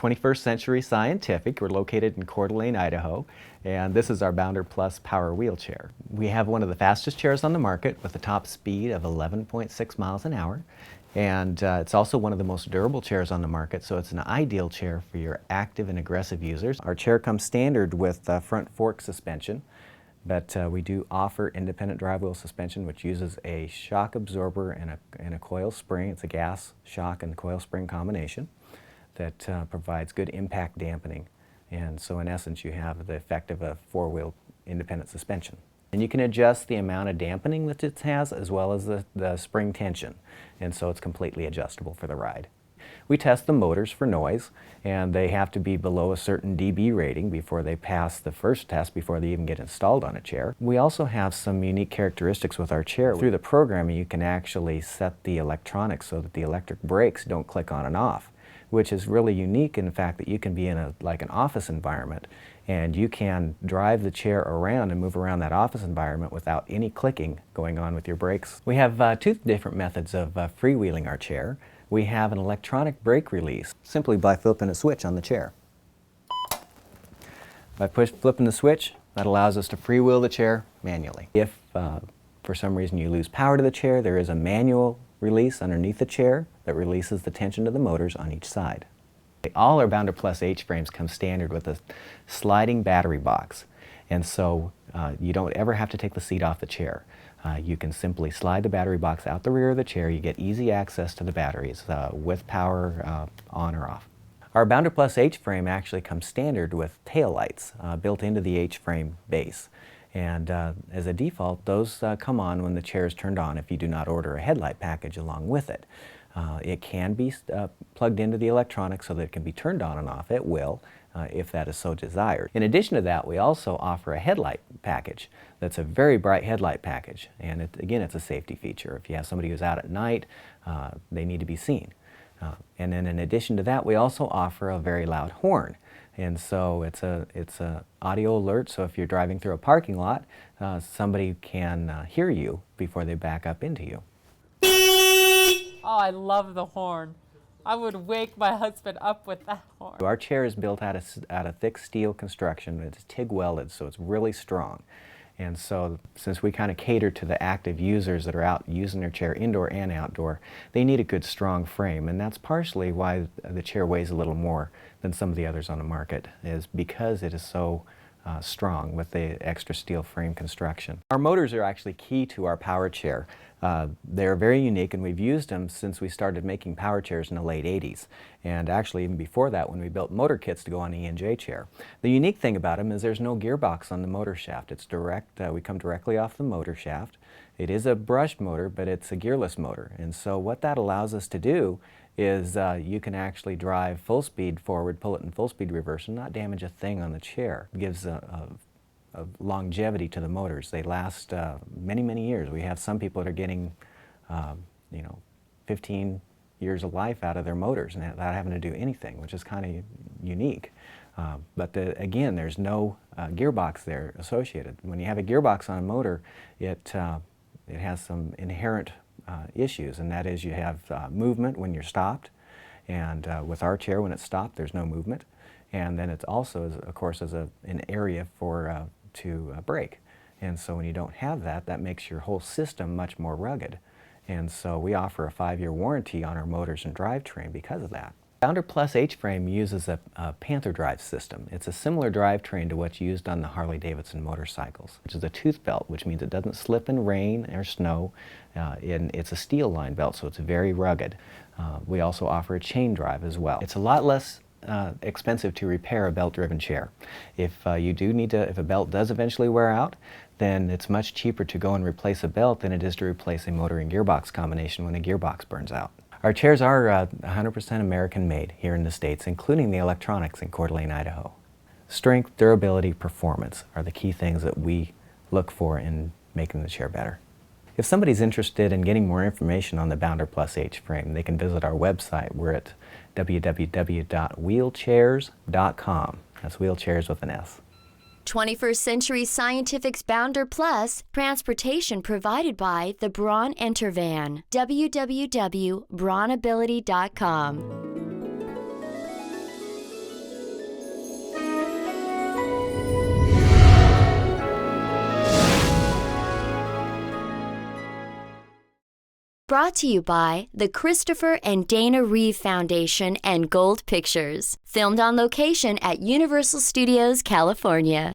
21st Century Scientific. We're located in Coeur d'Alene, Idaho, and this is our Bounder Plus power wheelchair. We have one of the fastest chairs on the market with a top speed of 11.6 miles an hour, and it's also one of the most durable chairs on the market, so it's an ideal chair for your active and aggressive users. Our chair comes standard with front fork suspension, but we do offer independent drive wheel suspension, which uses a shock absorber and a coil spring. It's a gas shock and coil spring combination that provides good impact dampening. And so in essence, you have the effect of a four-wheel independent suspension. And you can adjust the amount of dampening that it has as well as the spring tension. And so it's completely adjustable for the ride. We test the motors for noise, and they have to be below a certain dB rating before they pass the first test, before they even get installed on a chair. We also have some unique characteristics with our chair. Through the programming, you can actually set the electronics so that the electric brakes don't click on and off, which is really unique in the fact that you can be in like an office environment, and you can drive the chair around and move around that office environment without any clicking going on with your brakes. We have two different methods of freewheeling our chair. We have an electronic brake release simply by flipping a switch on the chair. By flipping the switch, that allows us to freewheel the chair manually. If for some reason you lose power to the chair, there is a manual release underneath the chair that releases the tension to the motors on each side. All our Bounder Plus H-frames come standard with a sliding battery box, and so you don't ever have to take the seat off the chair. You can simply slide the battery box out the rear of the chair. You get easy access to the batteries with power on or off. Our Bounder Plus H-frame actually comes standard with tail lights built into the H-frame base. And as a default, those come on when the chair is turned on if you do not order a headlight package along with it. It can be plugged into the electronics so that it can be turned on and off at will if that is so desired. In addition to that, we also offer a headlight package that's a very bright headlight package. And again, it's a safety feature. If you have somebody who's out at night, they need to be seen. And then in addition to that, we also offer a very loud horn. And so it's a audio alert, so if you're driving through a parking lot, somebody can hear you before they back up into you. Oh, I love the horn. I would wake my husband up with that horn. Our chair is built out of thick steel construction. It's TIG welded, so it's really strong. And so since we kind of cater to the active users that are out using their chair indoor and outdoor, they need a good strong frame. And that's partially why the chair weighs a little more than some of the others on the market, is because it is so strong with the extra steel frame construction. Our motors are actually key to our power chair. They're very unique, and we've used them since we started making power chairs in the late 80s. And actually even before that, when we built motor kits to go on the E&J chair. The unique thing about them is there's no gearbox on the motor shaft. It's direct, we come directly off the motor shaft. It is a brushed motor, but it's a gearless motor. And so what that allows us to do is you can actually drive full speed forward, pull it in full speed reverse, and not damage a thing on the chair. It gives a longevity to the motors. They last many, many years. We have some people that are getting, 15 years of life out of their motors and without having to do anything, which is kind of unique. But again, there's no gearbox there associated. When you have a gearbox on a motor, it has some inherent issues, and that is you have movement when you're stopped, and with our chair, when it's stopped, there's no movement. And then it's also, of course, an area for to brake. And so when you don't have that, that makes your whole system much more rugged. And so we offer a 5-year warranty on our motors and drivetrain because of that. Bounder Plus H-frame uses a Panther drive system. It's a similar drivetrain to what's used on the Harley-Davidson motorcycles, which is a tooth belt, which means it doesn't slip in rain or snow. And it's a steel line belt, so it's very rugged. We also offer a chain drive as well. It's a lot less expensive to repair a belt-driven chair. If you do need to, if a belt does eventually wear out, then it's much cheaper to go and replace a belt than it is to replace a motor and gearbox combination when a gearbox burns out. Our chairs are 100% American made here in the States, including the electronics in Coeur d'Alene, Idaho. Strength, durability, performance are the key things that we look for in making the chair better. If somebody's interested in getting more information on the Bounder Plus H-frame, they can visit our website. We're at www.wheelchairs.com. That's wheelchairs with an S. 21st Century Scientific's Bounder Plus, transportation provided by the Braun Entervan. www.braunability.com. brought to you by the Christopher and Dana Reeve Foundation and Gold Pictures. Filmed on location at Universal Studios, California.